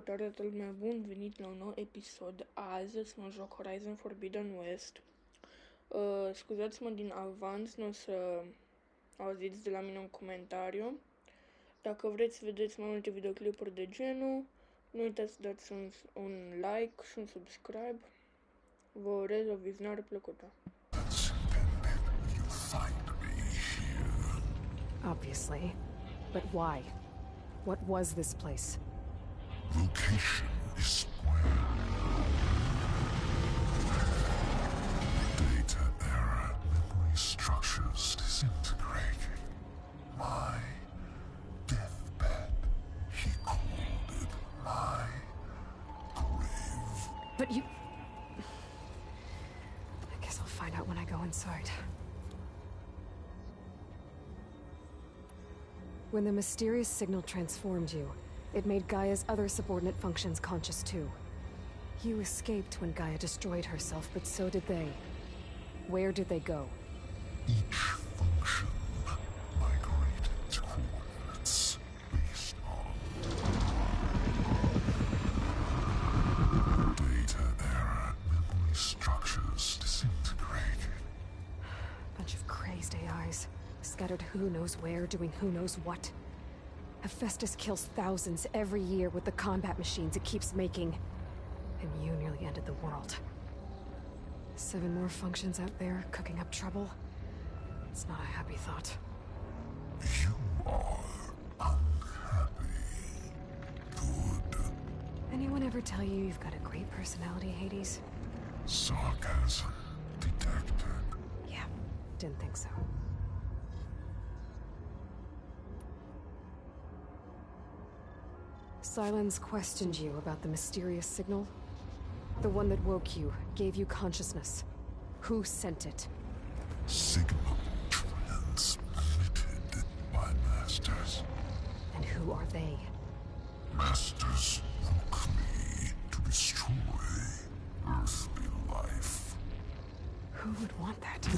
Salutare toată lumea, bun venit la un nou episod. Azi mă joc Horizon Forbidden West. Scuzați-mă din avans, nu o să auziți de la mine un comentariu. Dacă vreți să vedeți mai multe videoclipuri de genul, nu uitați să dați un like și un subscribe. Vă urez o vizionare plăcută. Obviously. But why? What was this place? Location is square. Data era memory structures disintegrating. My deathbed. He called it my grave. But you... I guess I'll find out when I go inside. When the mysterious signal transformed you, it made Gaia's other subordinate functions conscious too. You escaped when Gaia destroyed herself, but so did they. Where did they go? Each function migrated to coordinates based on data era memory structures disintegrated. Bunch of crazed AIs, scattered who knows where, doing who knows what. Hephaestus kills thousands every year with the combat machines it keeps making. And you nearly ended the world. 7 more functions out there, cooking up trouble. It's not a happy thought. You are unhappy. Good. Anyone ever tell you you've got a great personality, Hades? Sarcasm detected. Yeah, didn't think so. Silence questioned you about the mysterious signal? The one that woke you, gave you consciousness. Who sent it? Signal transmitted by masters. And who are they? Masters woke me to destroy earthly life. Who would want that?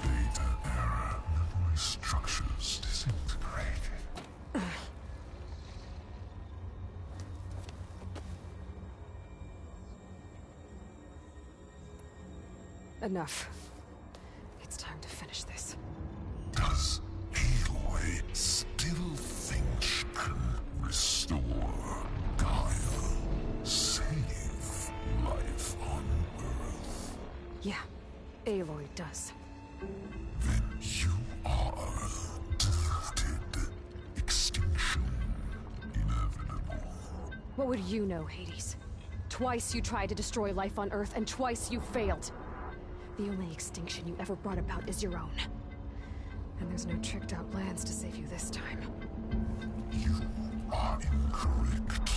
Data era memory structures disintegrated. Enough. It's time to finish this. Does Aloy still think she can restore Gaia? Save life on Earth? Yeah, Aloy does. Then you are deluded. Extinction inevitable. What would you know, Hades? Twice you tried to destroy life on Earth, and twice you failed. The only extinction you ever brought about is your own. And there's no tricked-out plans to save you this time. You are incorrect.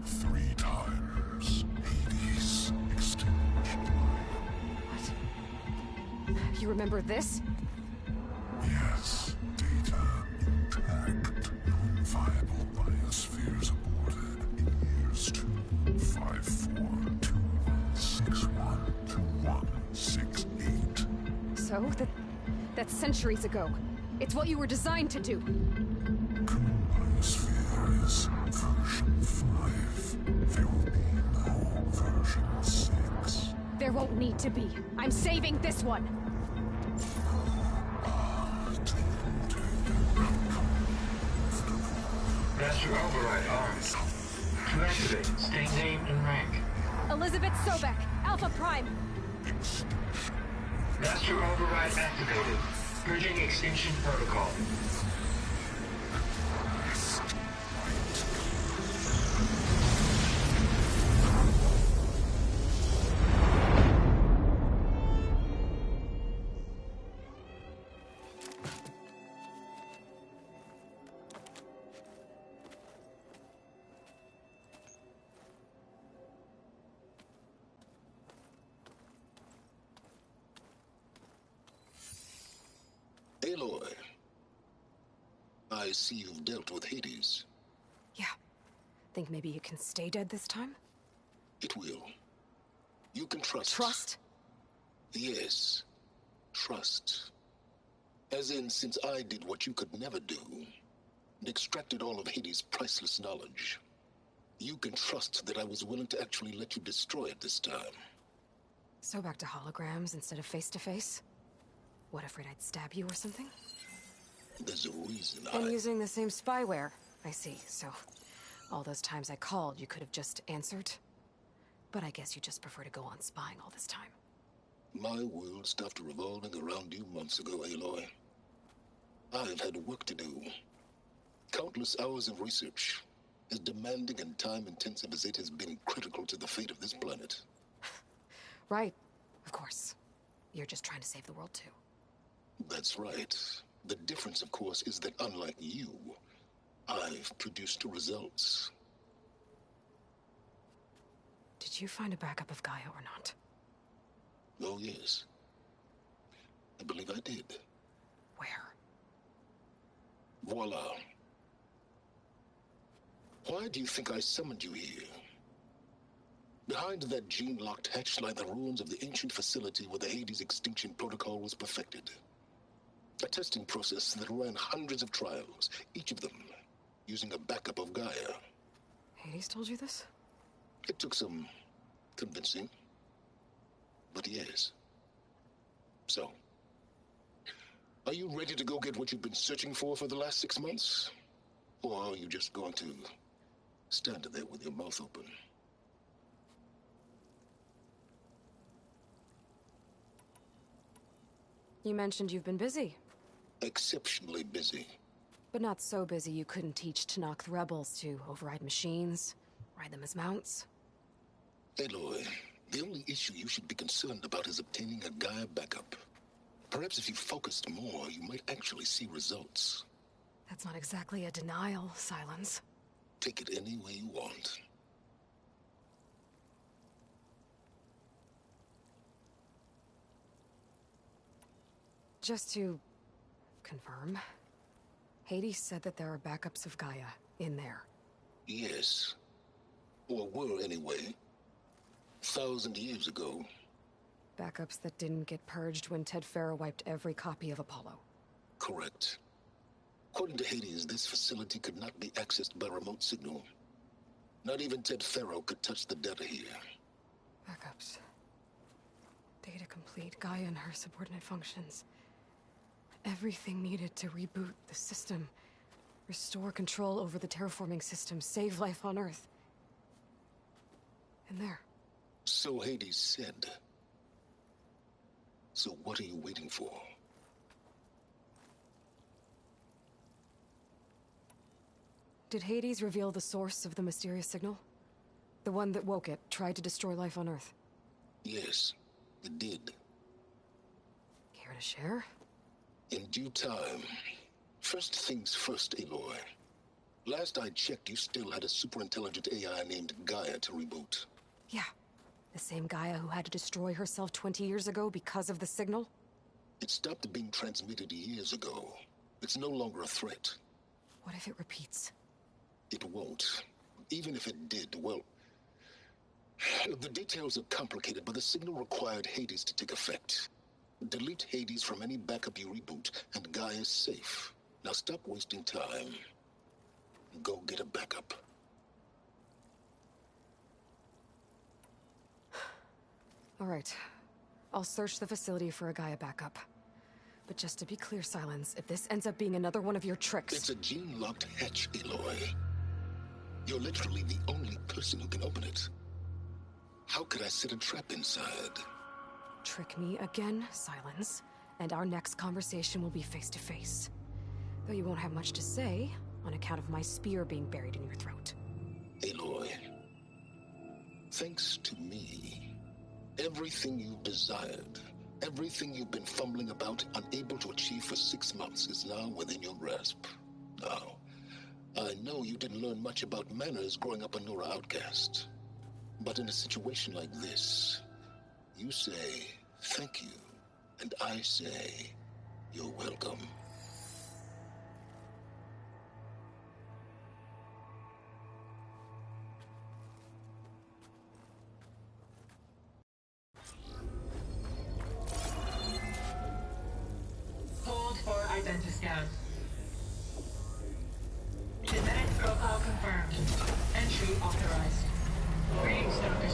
3 times. Hades extinguished life. What? You remember this? Yes, data intact. Non-viable biospheres aborted in years 25421612168. So? That's centuries ago. It's what you were designed to do. Current biosphere is version 5. There will be no version 6. There won't need to be. I'm saving this one. Master override armed. To activate, state name and rank. Elizabeth Sobek, Alpha Prime. Master override activated. Purging extinction protocol. Aloy, I see you've dealt with Hades. Yeah. Think maybe you can stay dead this time? It will. You can trust. Trust? Yes. Trust. As in, since I did what you could never do, and extracted all of Hades' priceless knowledge. You can trust that I was willing to actually let you destroy it this time. So back to holograms instead of face-to-face? What, afraid I'd stab you or something? There's a reason And using the same spyware. I see, so all those times I called, you could have just answered? But I guess you just prefer to go on spying all this time. My world stopped revolving around you months ago, Aloy. I've had work to do. Countless hours of research, as demanding and time-intensive as it has been critical to the fate of this planet. Right, of course. You're just trying to save the world too. That's right. The difference, of course, is that unlike you, I've produced results. Did you find a backup of Gaia or not? Oh, yes. I believe I did. Where? Voila. Why do you think I summoned you here? Behind that gene-locked hatch lie the ruins of the ancient facility where the Hades extinction protocol was perfected. A testing process that ran hundreds of trials, each of them using a backup of Gaia. Hades told you this? It took some convincing, but yes. So, are you ready to go get what you've been searching for the last 6 months? Or are you just going to stand there with your mouth open? You mentioned you've been busy. Exceptionally busy. But not so busy you couldn't teach Tanakh the rebels to override machines, ride them as mounts. Aloy, the only issue you should be concerned about is obtaining a Gaia backup. Perhaps if you focused more, you might actually see results. That's not exactly a denial, Silence. Take it any way you want. Just to confirm, Hades said that there are backups of Gaia in there. Yes. Or were anyway. 1,000 years ago. Backups that didn't get purged when Ted Farrow wiped every copy of Apollo. Correct. According to Hades, this facility could not be accessed by remote signal. Not even Ted Farrow could touch the data here. Backups. Data complete, Gaia and her subordinate functions. Everything needed to reboot the system. Restore control over the terraforming system, save life on Earth. And there. So Hades said. So what are you waiting for? Did Hades reveal the source of the mysterious signal? The one that woke it, tried to destroy life on Earth? Yes, it did. Care to share? In due time. First things first, Aloy. Last I checked, you still had a superintelligent AI named Gaia to reboot. Yeah. The same Gaia who had to destroy herself 20 years ago because of the signal? It stopped being transmitted years ago. It's no longer a threat. What if it repeats? It won't. Even if it did, well... The details are complicated, but the signal required Hades to take effect. Delete Hades from any backup you reboot, and Gaia's safe. Now stop wasting time. Go get a backup. All right. I'll search the facility for a Gaia backup. But just to be clear, Silence, if this ends up being another one of your tricks... It's a gene-locked hatch, Aloy. You're literally the only person who can open it. How could I set a trap inside? Trick me again, Silence, and our next conversation will be face-to-face. Though you won't have much to say, on account of my spear being buried in your throat. Aloy, thanks to me, everything you've desired, everything you've been fumbling about, unable to achieve for 6 months, is now within your grasp. Now, I know you didn't learn much about manners growing up a Nora outcast. But in a situation like this, you say, thank you, and I say, you're welcome. Hold for identiscan.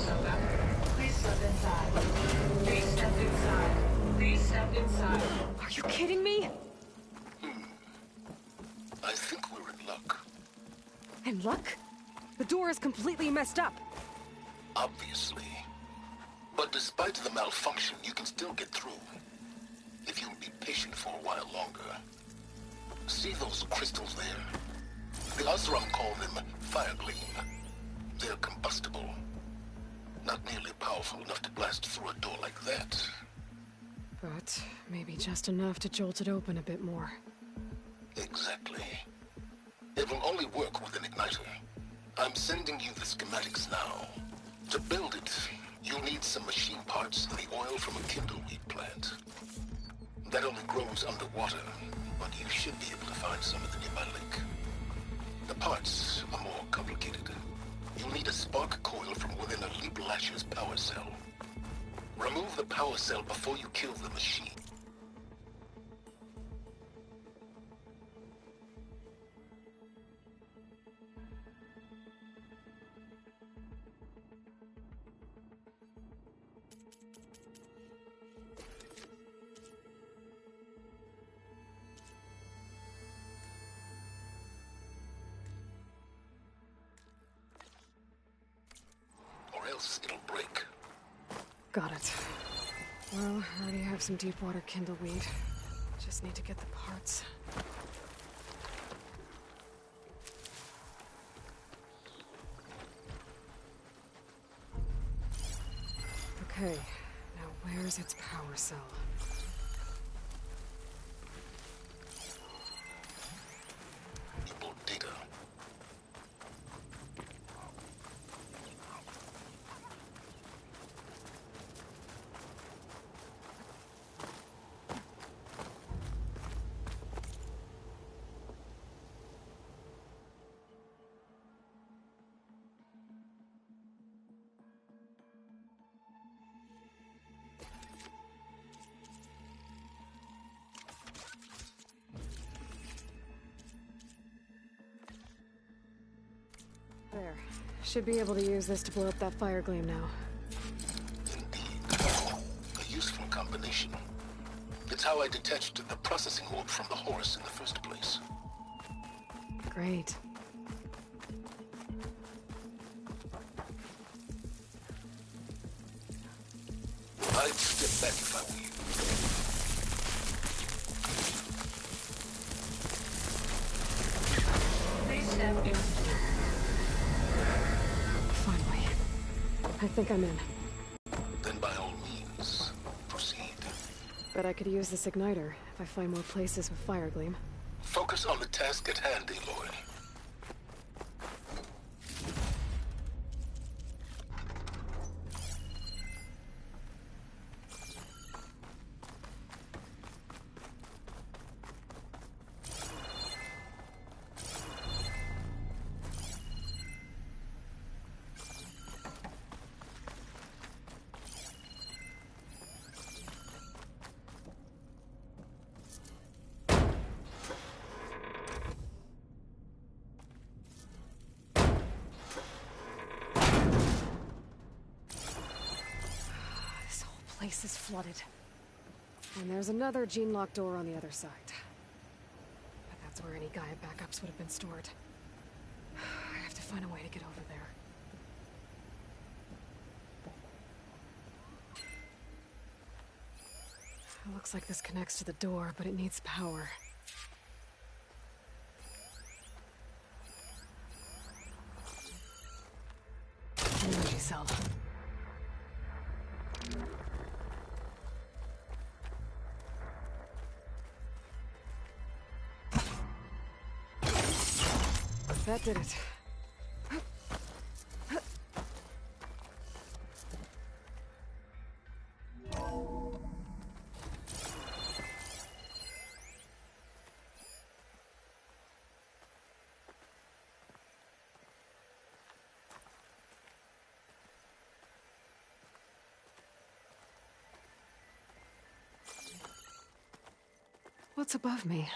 Ahsoka. Please step inside. Please step inside. Please step inside. Are you kidding me? I think we're in luck. And luck? The door is completely messed up. Obviously. But despite the malfunction, you can still get through. If you'll be patient for a while longer. See those crystals there? The Osram call them fire gleam. They're combustible. Not nearly powerful enough to blast through a door like that. But maybe just enough to jolt it open a bit more. Exactly. It will only work with an igniter. I'm sending you the schematics now. To build it, you'll need some machine parts and the oil from a kindleweed plant. That only grows underwater, but you should be able to find some at the nearby lake. The parts are more complicated. You'll need a spark coil from within a Leap Lasher's power cell. Remove the power cell before you kill the machine. Or else it'll break. Got it. Well, I already have some deep water kindleweed. Just need to get the parts. Okay, now where's its power cell? Input data. There. Should be able to use this to blow up that fire gleam now. Indeed. A useful combination. It's how I detached the processing orb from the Horus in the first place. Great. I'd step back if I were you. Please step in. Finally. I think I'm in. Then by all means, proceed. Bet I could use this igniter if I find more places with fire gleam. Focus on the task at hand, Aloy. This whole place is flooded. And there's another gene-locked door on the other side. But that's where any Gaia backups would have been stored. I have to find a way to get over there. It looks like this connects to the door, but it needs power. Energy cell. That did it. What's above me?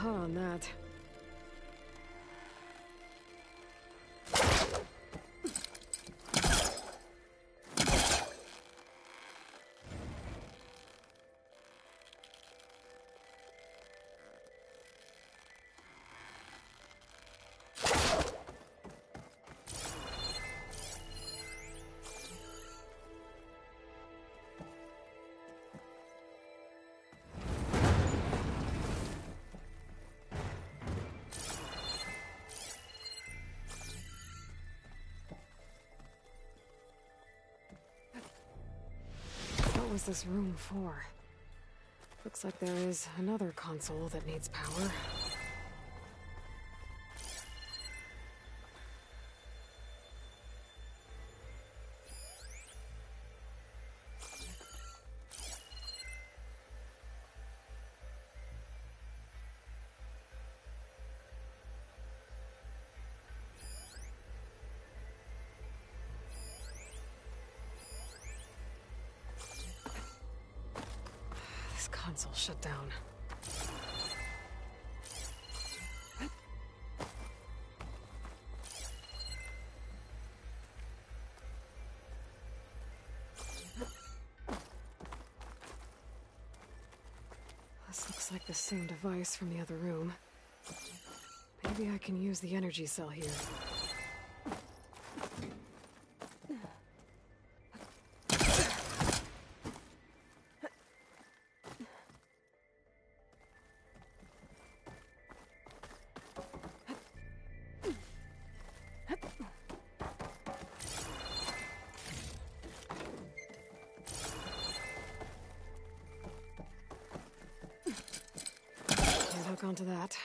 aha on that. What was this room for? Looks like there is another console that needs power. This console shut down. This looks like the same device from the other room. Maybe I can use the energy cell here. Can't hook onto that.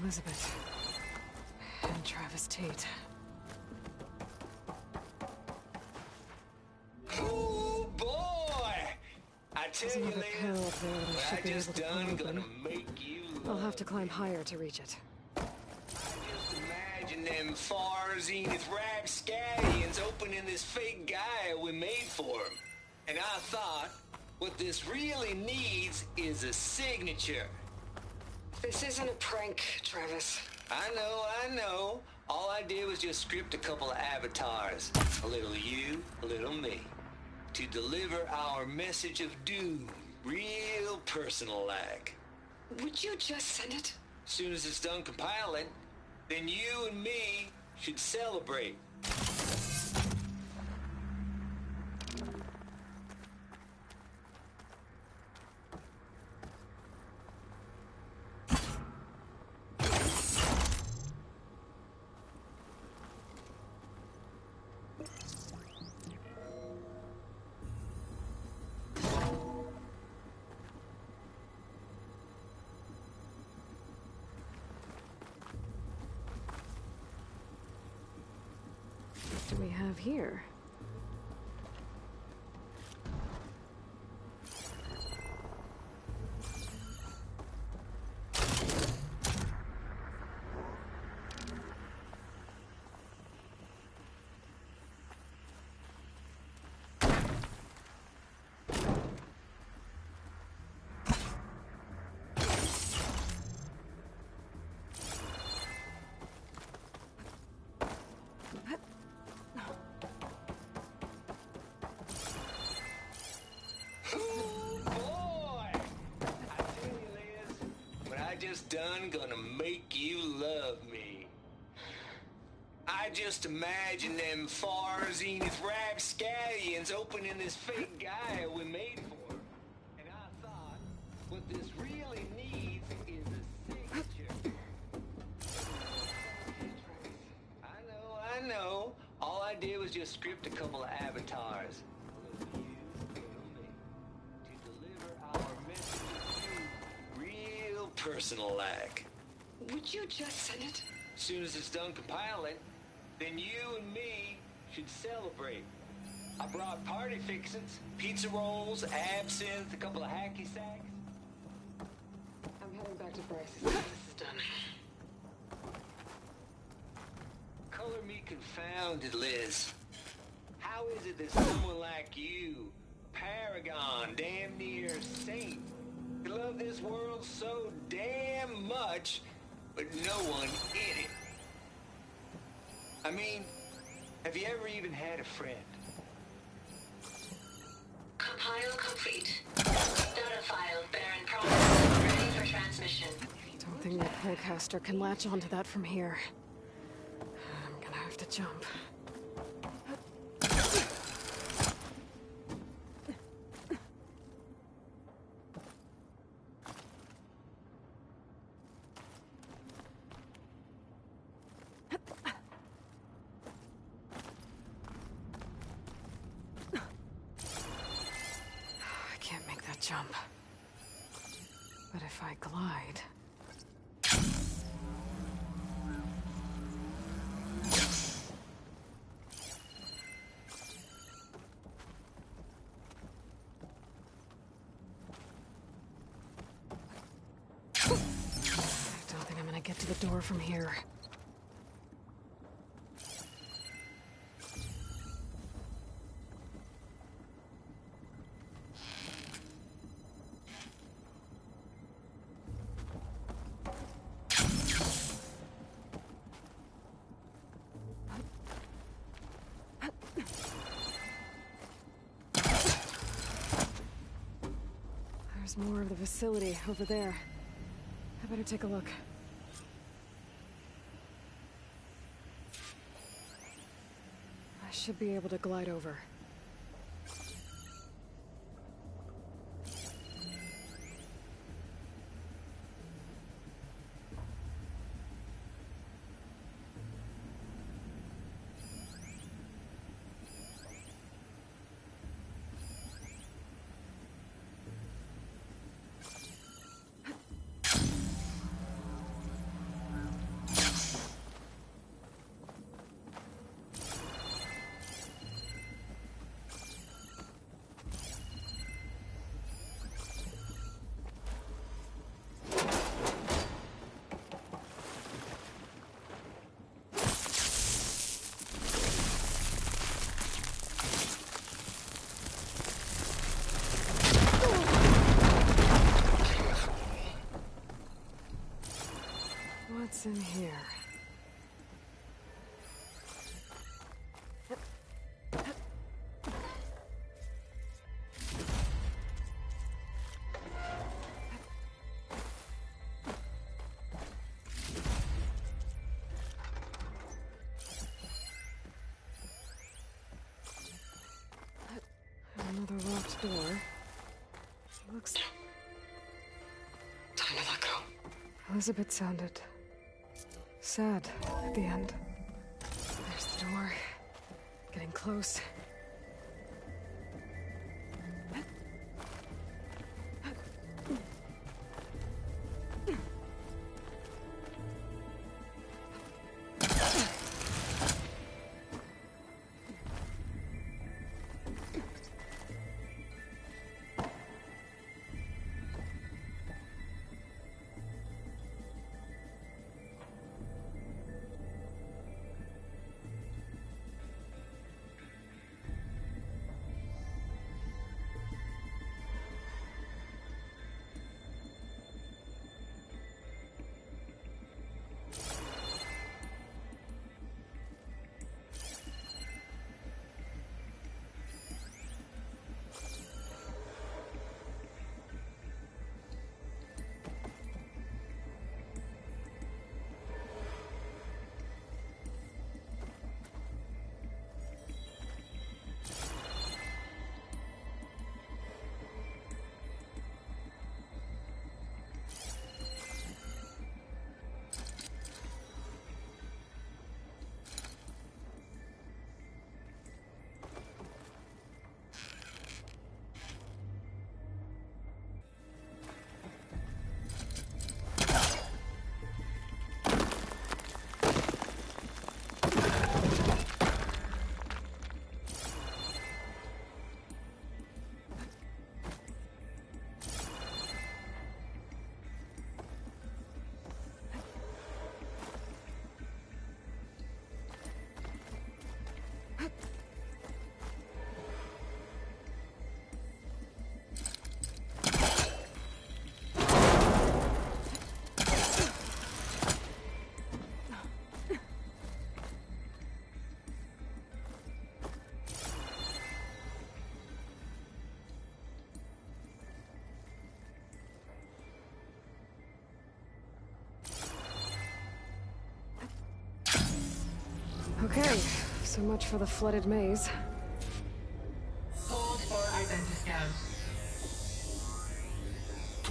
Elizabeth. And Travis Tate. Oh boy! I tell There's you, another lady, panel up there that I what should I be able just to done pull gonna open. make you I'll love. have to climb higher to reach it. I just imagine them far zenith rapscallions opening this fake guy we made for him. And I thought, what this really needs is a signature. This isn't a prank, Travis. I know. All I did was just script a couple of avatars. A little you, a little me. To deliver our message of doom, real personal-like. Would you just send it? As soon as it's done compiling, then you and me should celebrate. What do we have here? done gonna make you love me. I just imagine them far zenith rapscallions opening this fake guy we made for him. And I thought, what this really needs is a signature. I know. All I did was just script a couple of avatars. Of you and me. To deliver our message to you real personal-like. Would you just send it? As soon as it's done compiling, then you and me should celebrate. I brought party fixings, pizza rolls, absinthe, a couple of hacky sacks. I'm heading back to Bryce's. This is done. Color me confounded, Liz. How is it that someone like you, paragon, damn near saint, could love this world so damn much, but no one in it? I mean, have you ever even had a friend? Compile complete. Data file Baron processed. Ready for transmission. Don't think that Polecaster can latch onto that from here. I'm gonna have to jump. Jump. But if I glide... I don't think I'm gonna get to the door from here. There's more of the facility over there. I better take a look. I should be able to glide over. What's in here? Another locked door. Looks... Time to let go. Elizabeth sounded sad at the end. There's the door. Getting close. So much for the flooded maze. Hold for identiscan.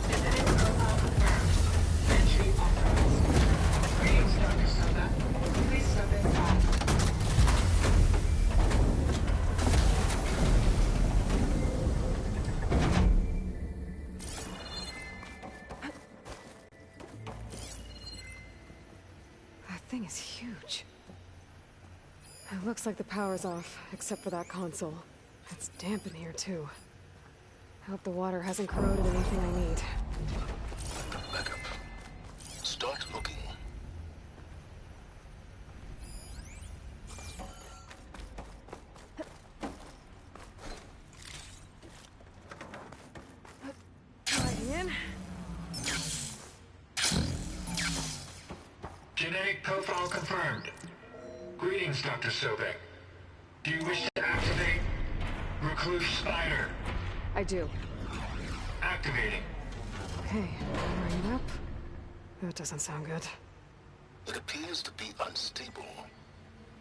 Identity profile confirmed. Entry authorized. Greetings, Dr. Soda. Please step inside. That thing is huge. It looks like the power's off, except for that console. It's damp in here, too. I hope the water hasn't corroded anything I need. Back up. Start looking. Right in. Genetic profile confirmed. Greetings, Dr. Sobek. Do you wish to activate Recluse Spider? I do. Activating. Okay, powering it up. That doesn't sound good. It appears to be unstable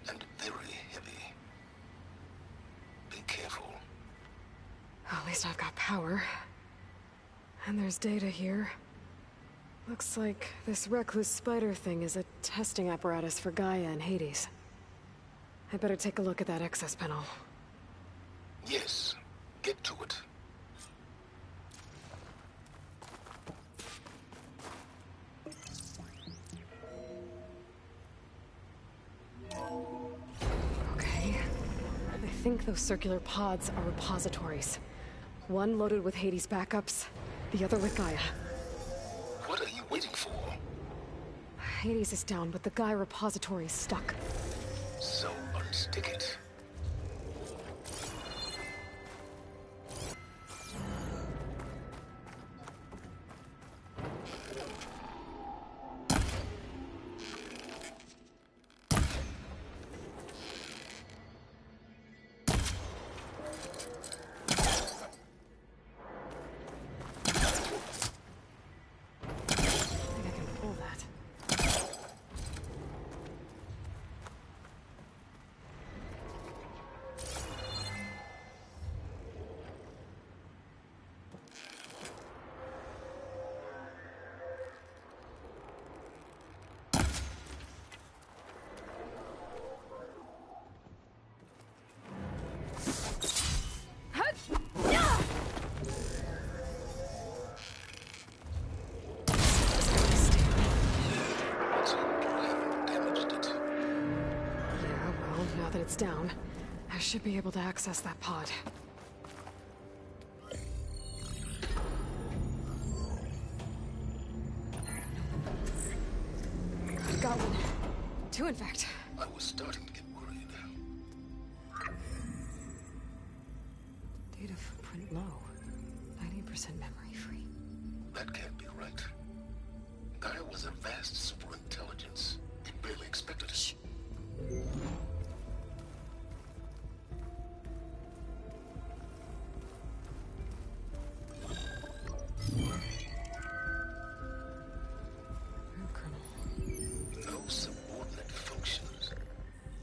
and very heavy. Be careful. At least I've got power. And there's data here. Looks like this recluse spider thing is a testing apparatus for Gaia and Hades. I better take a look at that access panel. Yes, get to it. Okay. I think those circular pods are repositories. One loaded with Hades backups, the other with Gaia. What are you waiting for? Hades is down, but the Gaia repository is stuck. So unstick it. I think I can pull that. Let's hope you haven't damaged it. Yeah, well, now that it's down, I should be able to access that pod. Got one. Two, in fact. I was starting to get worried. Data footprint low. 90% memory free. That can't be right. Gaia was a vast superintelligence. It barely expected it. Colonel, No subordinate functions.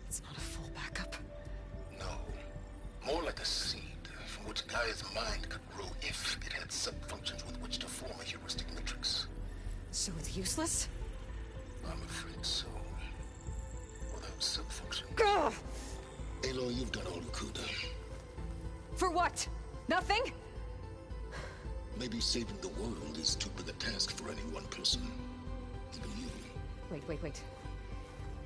it's not a full backup. No. More like a seed from which Gaia's mind could grow if it had sub-functions with which to form a heuristic matrix. So it's useless? I'm afraid so. Without sub-function. Ugh! Aloy, you've done all you could. For what? Nothing? Maybe saving the world is too big a task for any one person. Even you. Wait.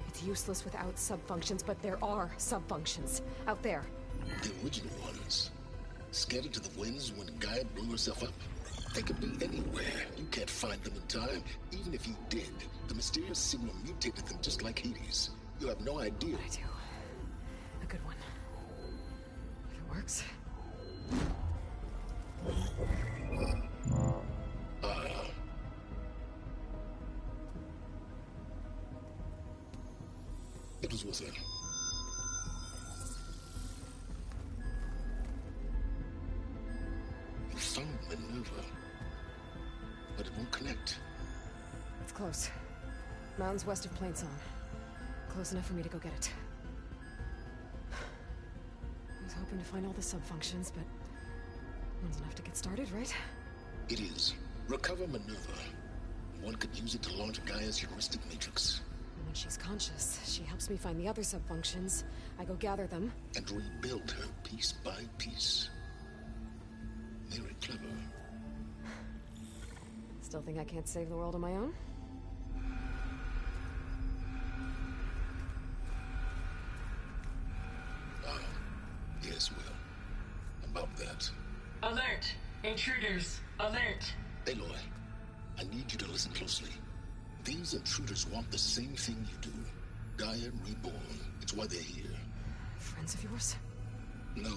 It's useless without subfunctions, but there are subfunctions out there. The original ones. Scattered to the winds when Gaia blew herself up. They could be anywhere. You can't find them in time. Even if you did, the mysterious signal mutated them just like Hades. You have no idea. I do. A good one. If it works. It was worth it. You found Minerva, but it won't connect. It's close. Mountains west of Plain Song. Close enough for me to go get it. hoping to find all the sub-functions, but one's enough to get started, right? It is. Recover maneuver. One could use it to launch Gaia's heuristic matrix. And when she's conscious, she helps me find the other sub-functions. I go gather them. And rebuild her piece by piece. Very clever. Still think I can't save the world on my own? Yes, Will. About that. Alert! Intruders! Alert! Aloy, I need you to listen closely. These intruders want the same thing you do. Gaia reborn. It's why they're here. Friends of yours? No.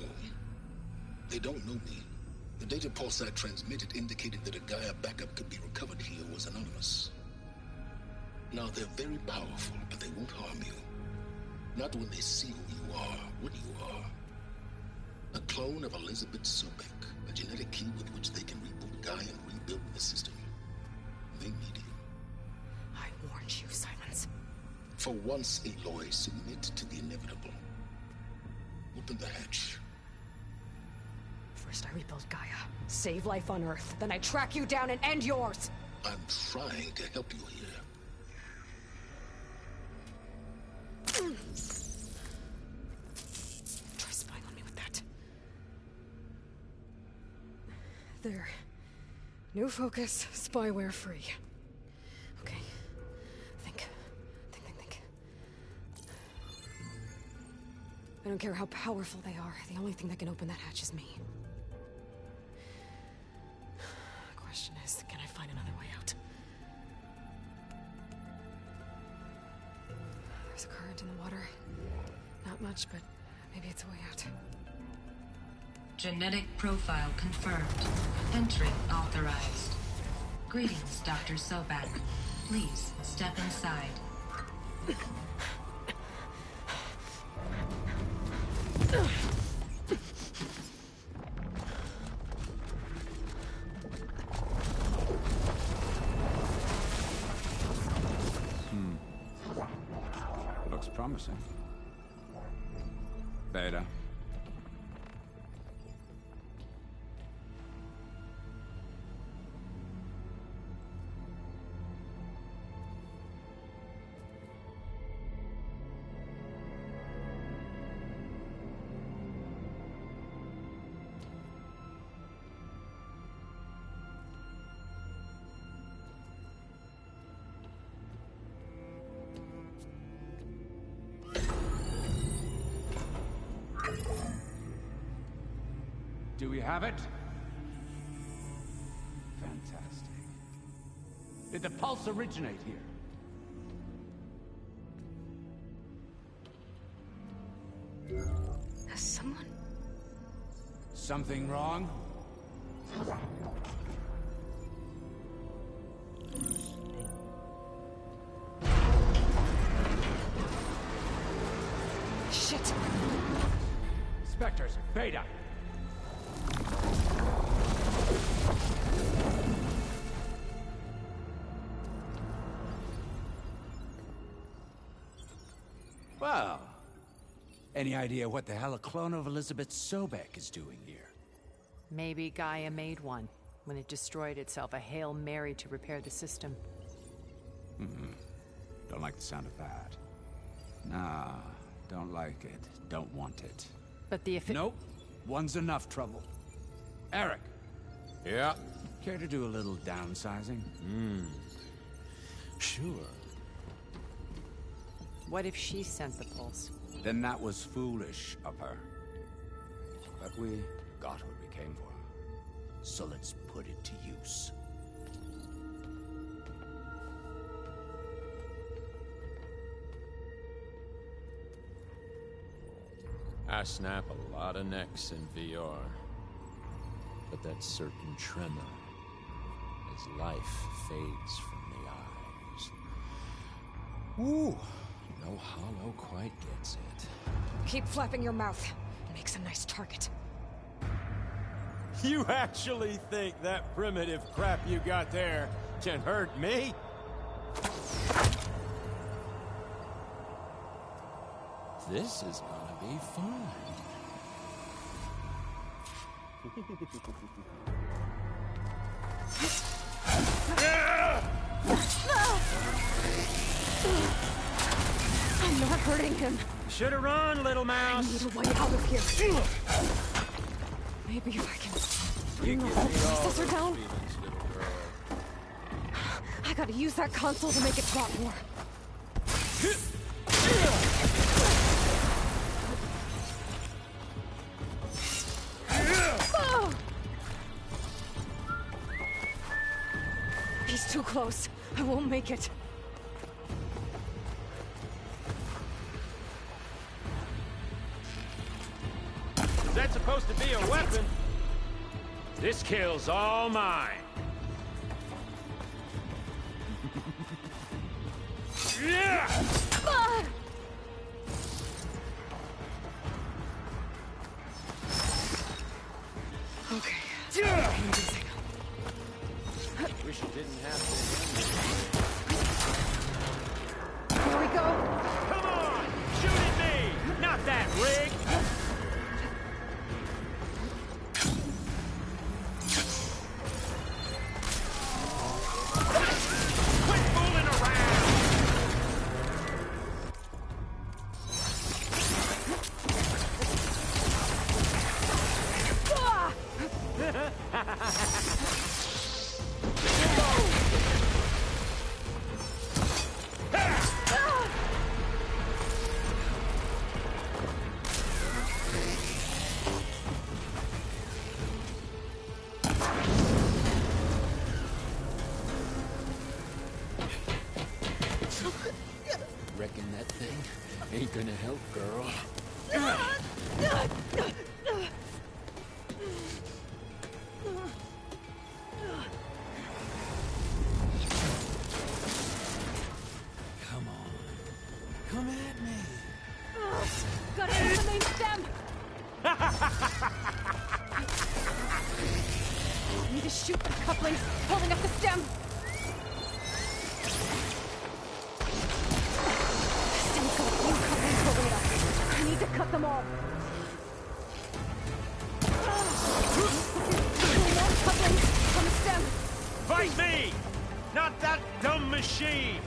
They don't know me. The data pulse I transmitted indicated that a Gaia backup could be recovered here was anonymous. Now, they're very powerful, but they won't harm you. Not when they see who you are, what you are. A clone of Elizabeth Sobek, a genetic key with which they can reboot Gaia and rebuild the system. They need you. I warned you, Silence. For once, Aloy, submit to the inevitable. Open the hatch. First I rebuild Gaia, save life on Earth, then I track you down and end yours! I'm trying to help you here. Try spying on me with that. There. New focus, spyware free. Okay. Think. I don't care how powerful they are. The only thing that can open that hatch is me. The question is, can I find another way out? There's a current in the water. Not much, but maybe it's a way out. Genetic profile confirmed. Entry authorized. Greetings, Dr. Sobak. Please step inside. Looks promising. Beta. Do we have it? Fantastic. Did the pulse originate here? Has someone... Something wrong? Shit! Spectres, Beta! Well, any idea what the hell a clone of Elizabeth Sobek is doing here? Maybe Gaia made one when it destroyed itself, a Hail Mary to repair the system. Don't like the sound of that. Nah, don't like it. Don't want it. But the Nope. One's enough trouble. Eric. Yeah? Care to do a little downsizing? Sure. What if she sent the pulse? Then that was foolish of her. But we got what we came for. So let's put it to use. I snap a lot of necks in VR. But that certain tremor as life fades from the eyes. Ooh, no hollow quite gets it. Keep flapping your mouth. It makes a nice target. You actually think that primitive crap you got there can hurt me? This is gonna be fun. I'm not hurting him. Should have run, little mouse. I need a way out of here. Maybe if I can bring the whole processor down. I gotta use that console to make it drop more. He's too close. I won't make it. Is that supposed to be a weapon? This kill's all mine. Yeah! Okay. Wish it didn't have to. Here we go. Come on! Shoot at me! Not that rig! Quit fooling around! Reckon that thing ain't gonna help, girl. Come on. Come at me. Gotta hit the main stem. I need to shoot the couplings holding up the stem. Stem's got a few couplings holding it up. I need to cut them all. More couplings on the stem. Fight me! Not that dumb machine!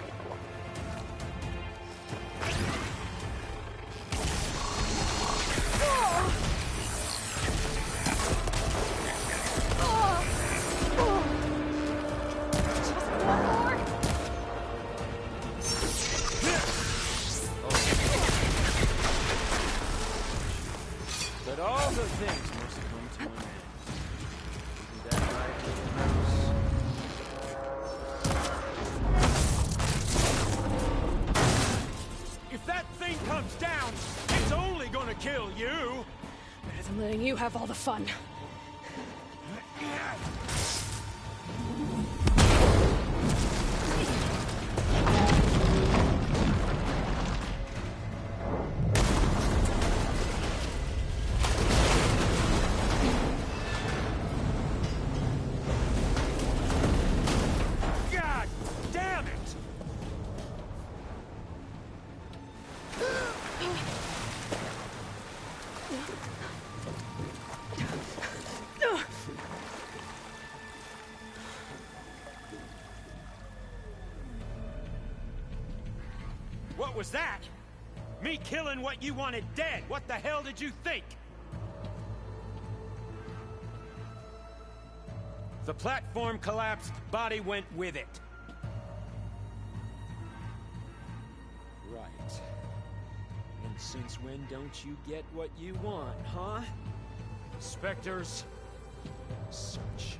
But all good things must come to an end. Isn't that right, little mouse? If that thing comes down, it's only gonna kill you! Better than letting you have all the fun. God damn it! What was that? Me killing what you wanted dead. What the hell did you think? The platform collapsed, body went with it. Right. And since when don't you get what you want, huh? Spectres, search.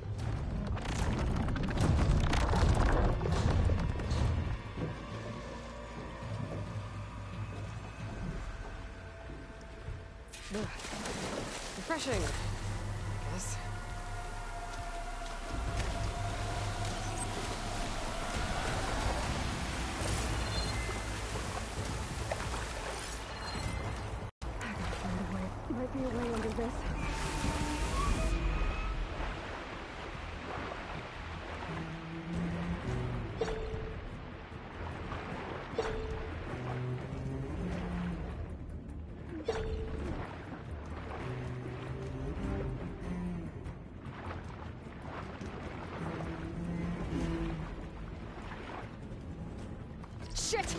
Refreshing, I guess. I gotta find a way. Might be a way under this. Shit!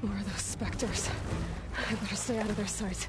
More of those specters. I better stay out of their sight.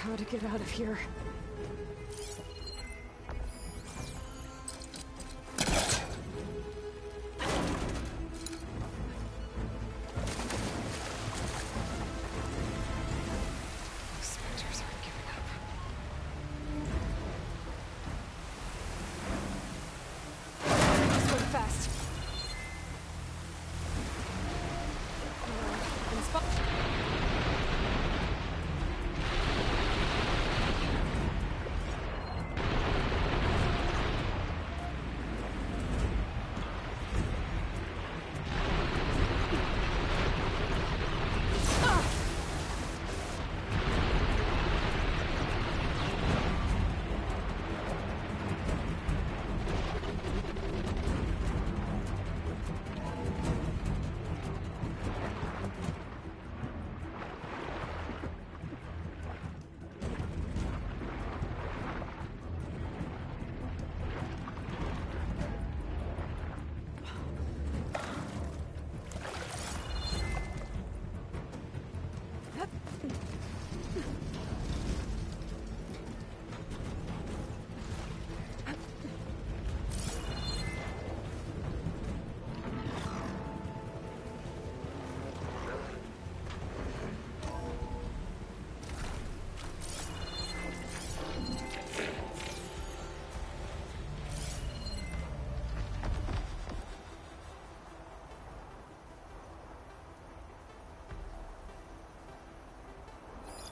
How to get out of here. Specters aren't giving up. Let's go fast.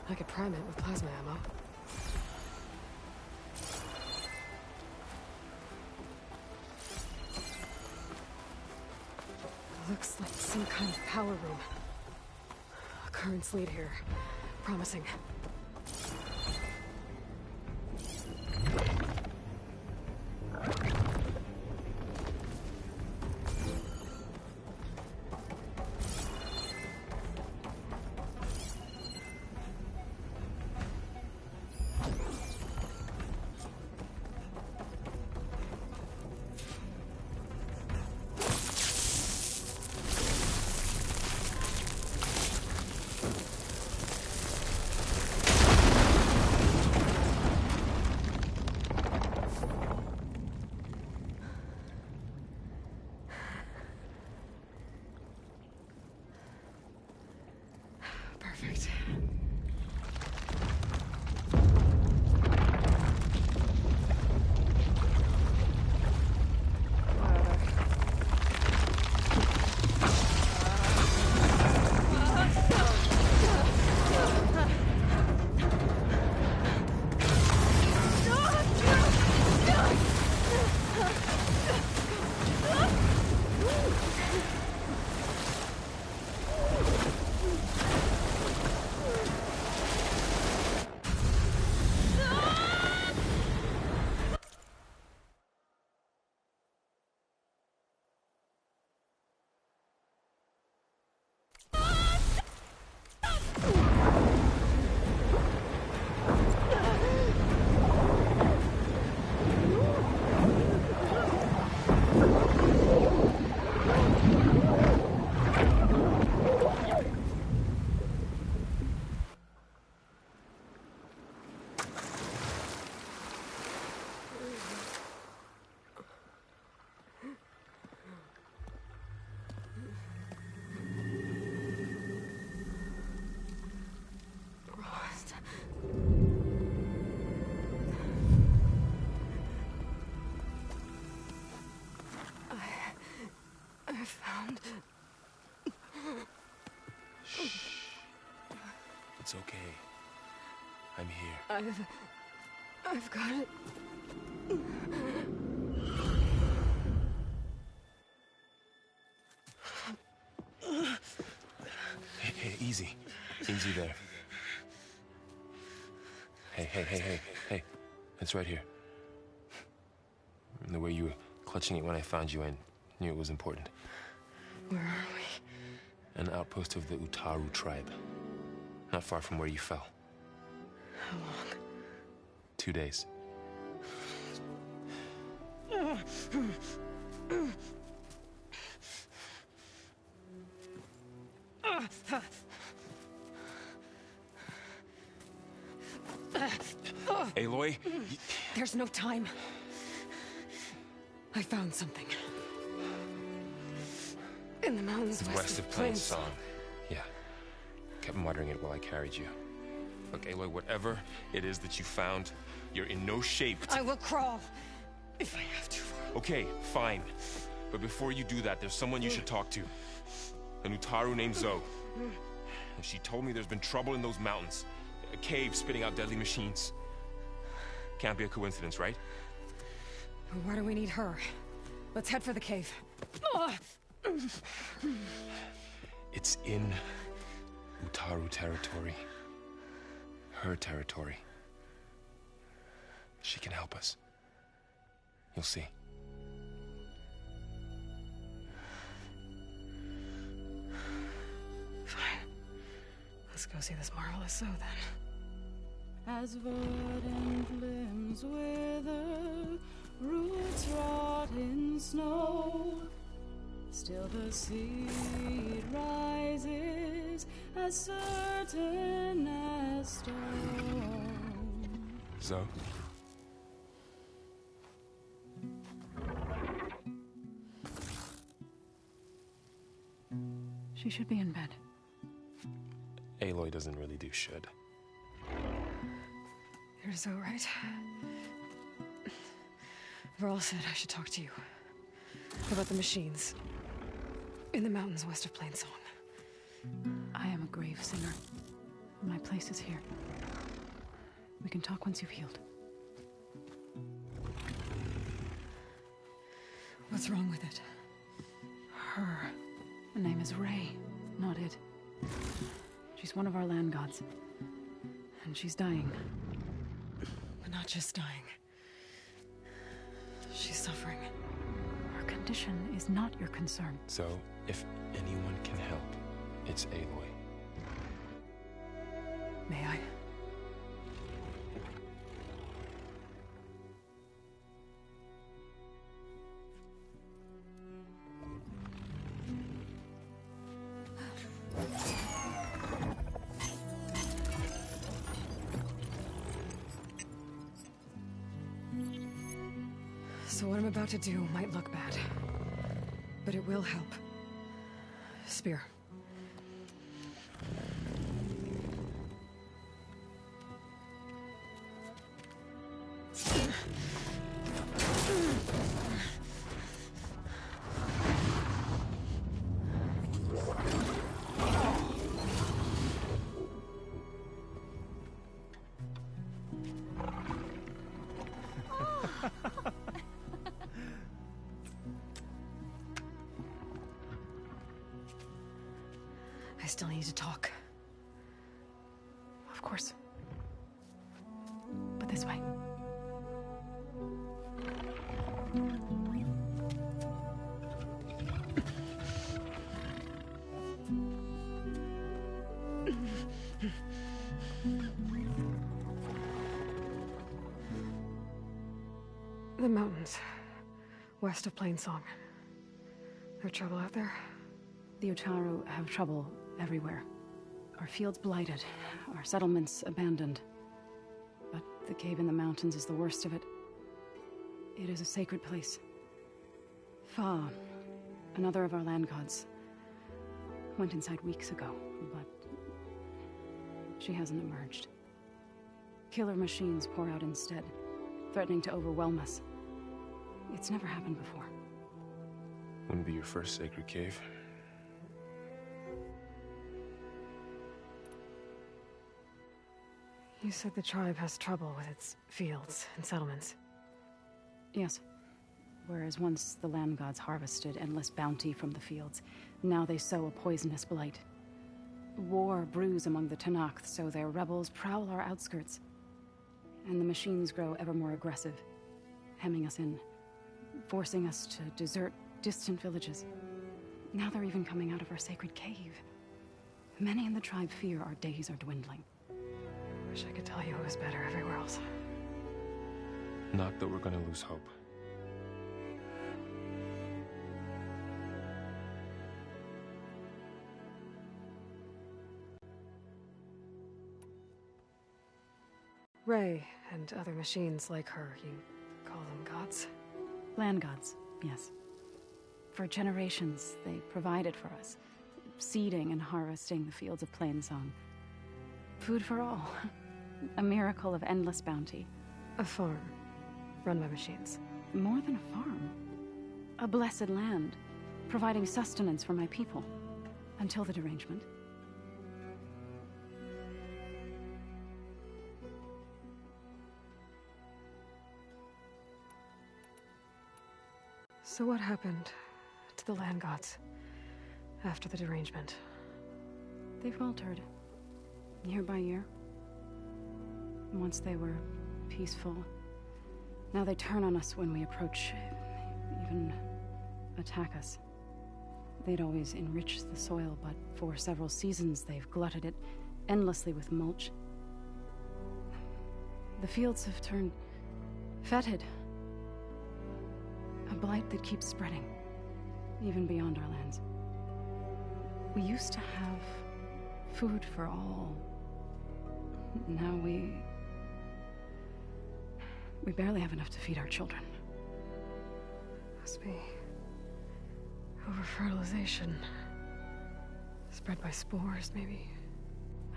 I could prime it with plasma ammo. Looks like some kind of power room. Currents lead here. Promising. It's okay. I'm here. I've got it. Hey, easy. Easy there. Hey. It's right here. The way you were clutching it when I found you, I knew it was important. Where are we? An outpost of the Utaru tribe. Not far from where you fell. How long? 2 days. Aloy? There's no time. I found something. In the mountains West of Plainsong. Yeah. Kept muttering it while I carried you. Look, Aloy, whatever it is that you found, you're in no shape to... I will crawl, if I have to. Okay, fine. But before you do that, there's someone you should talk to. An Utaru named Zoe. And she told me there's been trouble in those mountains. A cave spitting out deadly machines. Can't be a coincidence, right? Why do we need her? Let's head for the cave. It's in Utaru territory. Her territory. She can help us. You'll see. Fine. Let's go see this marvelous Zoe then. As verdant limbs wither, roots rot in snow, still the seed rises as certain as stone. Zoe? She should be in bed. Aloy doesn't really do should. You're so right. Varl said I should talk to you about the machines in the mountains west of Plainsong. I am a grave sinner. My place is here. We can talk once you've healed. What's wrong with it? Her. The name is Ray, not it. She's one of our land gods. And she's dying. But not just dying. She's suffering. Her condition is not your concern. So, if anyone can help, it's Aloy. May I? So what I'm about to do might look bad, but it will help. Spear. I still need to talk. Of course. But this way. The mountains, west of Plainsong. There trouble out there? The Utaru have trouble everywhere. Our fields blighted, our settlements abandoned. But the cave in the mountains is the worst of it. It is a sacred place. Fa, another of our land gods, went inside weeks ago, but she hasn't emerged. Killer machines pour out instead, threatening to overwhelm us. It's never happened before. Wouldn't be your first sacred cave. You said the tribe has trouble with its fields and settlements. Yes. Whereas once the land gods harvested endless bounty from the fields, now they sow a poisonous blight. War brews among the Tenakth, so their rebels prowl our outskirts. And the machines grow ever more aggressive, hemming us in, forcing us to desert distant villages. Now they're even coming out of our sacred cave. Many in the tribe fear our days are dwindling. Wish I could tell you it was better everywhere else. Not that we're gonna lose hope. Ray and other machines like her, you call them gods? Land gods, yes. For generations, they provided for us, seeding and harvesting the fields of Plainsong. Food for all. A miracle of endless bounty. A farm, run by machines. More than a farm. A blessed land, providing sustenance for my people. Until the derangement. So what happened to the land gods after the derangement? They faltered, year by year. Once they were peaceful. Now they turn on us when we approach, even attack us. They'd always enriched the soil, but for several seasons they've glutted it endlessly with mulch. The fields have turned fetid. A blight that keeps spreading, even beyond our lands. We used to have food for all. Now we barely have enough to feed our children. Must be over-fertilization. Spread by spores, maybe?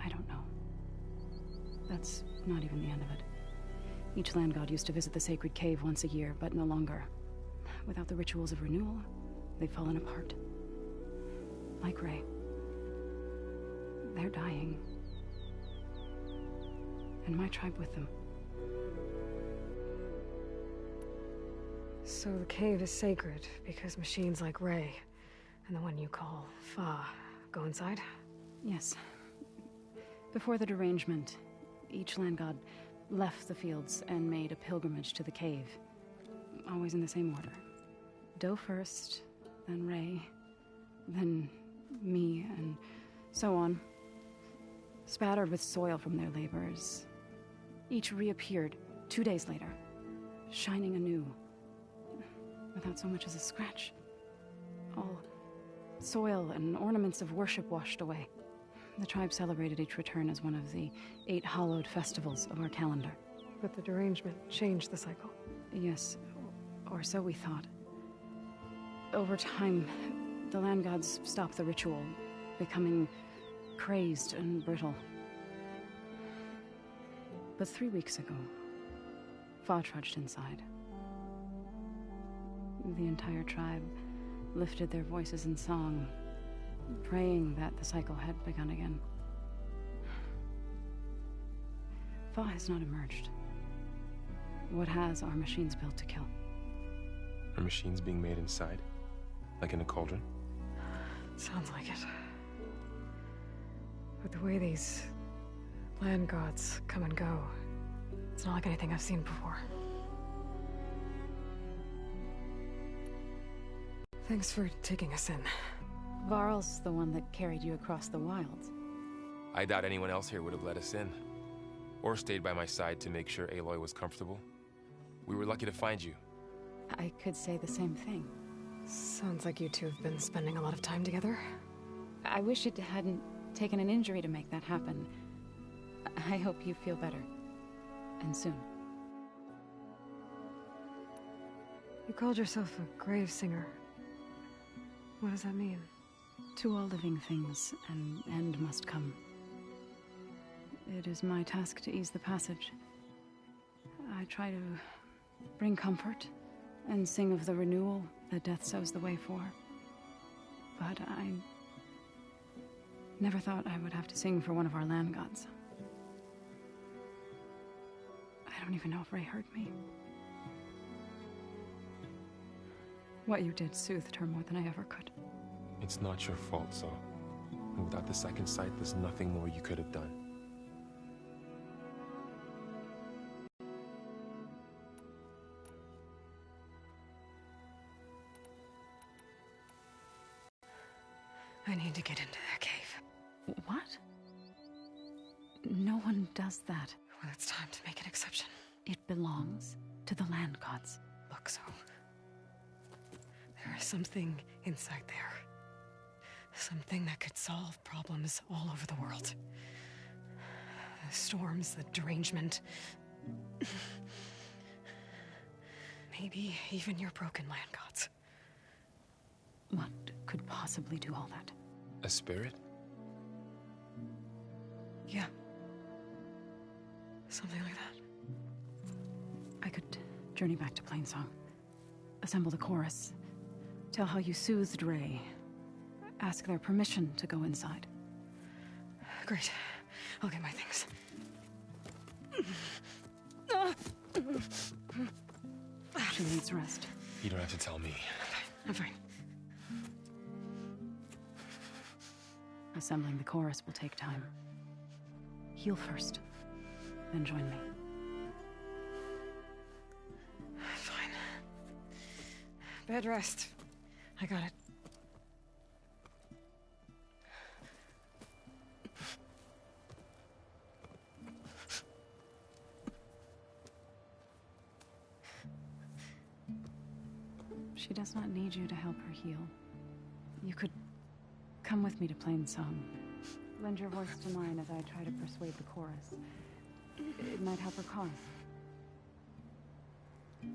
I don't know. That's not even the end of it. Each land god used to visit the sacred cave once a year, but no longer. Without the rituals of renewal, they've fallen apart. Like Ray. They're dying. And my tribe with them. So the cave is sacred because machines like Ray and the one you call Fa go inside? Yes. Before the derangement, each land god left the fields and made a pilgrimage to the cave. Always in the same order. Doe first, then Ray, then me, and so on. Spattered with soil from their labors. Each reappeared 2 days later, shining anew, without so much as a scratch. All soil and ornaments of worship washed away. The tribe celebrated each return as one of the 8 hallowed festivals of our calendar. But the derangement changed the cycle. Yes, or so we thought. Over time, the land gods stopped the ritual, becoming crazed and brittle. But 3 weeks ago, Fa trudged inside. The entire tribe lifted their voices in song, praying that the cycle had begun again. Fa has not emerged. What has are machines built to kill. Are machines being made inside? Like in a cauldron? Sounds like it. But the way these land gods come and go, it's not like anything I've seen before. Thanks for taking us in. Varl's the one that carried you across the wilds. I doubt anyone else here would have let us in. Or stayed by my side to make sure Aloy was comfortable. We were lucky to find you. I could say the same thing. Sounds like you two have been spending a lot of time together. I wish it hadn't taken an injury to make that happen. I hope you feel better. And soon. You called yourself a grave singer. What does that mean? To all living things, an end must come. It is my task to ease the passage. I try to bring comfort and sing of the renewal that death sows the way for. But I never thought I would have to sing for one of our land gods. don't even know if Ray hurt me. What you did soothed her more than I ever could. It's not your fault, Zoe. And without the second sight, there's nothing more you could have done. I need to get into that cave. What? No one does that. Well, it's time to make an exception. It belongs to the land gods. Look, so there is something inside there. Something that could solve problems all over the world. The storms, the derangement. Maybe even your broken land gods. What could possibly do all that? A spirit? Yeah. Something like that. I could journey back to Plainsong. Assemble the chorus. Tell how you soothed Ray. Ask their permission to go inside. Great. I'll get my things. She needs rest. You don't have to tell me. I'm fine. Assembling the chorus will take time. Heal first, then join me. Fine. Bed rest. I got it. She does not need you to help her heal. You could come with me to Plainsong. Lend your voice to mine as I try to persuade the chorus. It might help her cause.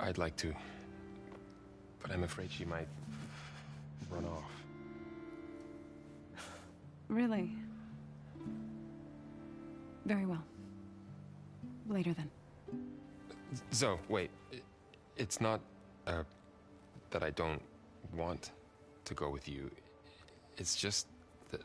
I'd like to, but I'm afraid she might run off. Really? Very well. Later then. Zoe, wait. It's not, that I don't want to go with you. It's just that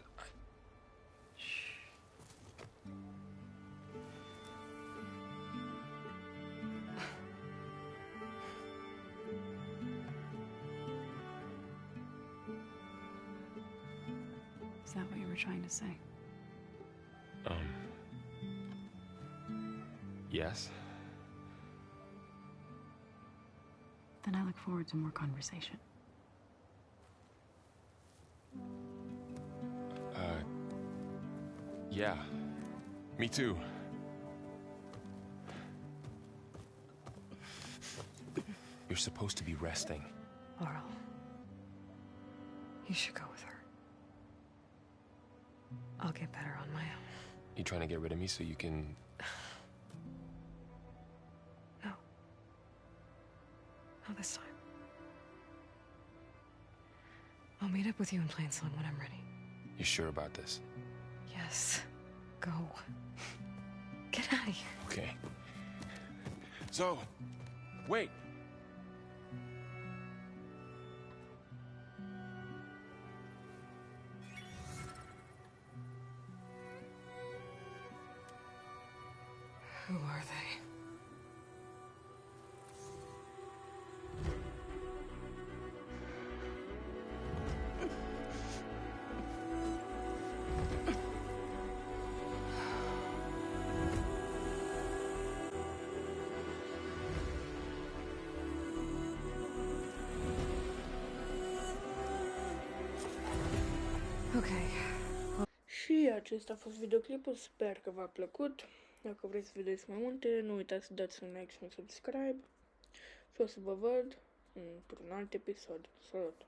Is that what you were trying to say? Yes? Then I look forward to more conversation. Yeah. Me too. You're supposed to be resting. Laurel, you should go with her. I'll get better on my own. You trying to get rid of me so you can... No. Not this time. I'll meet up with you in Plainsong when I'm ready. You sure about this? Yes. Go. Get out of here. Okay. Zoe, wait. Who are they? Okay. Și acesta a fost videoclipul, sper că v-a plăcut. Dacă vreți să vedeți mai multe, nu uitați să dați un like și un subscribe. Și o să vă văd într-un alt episod. Salut!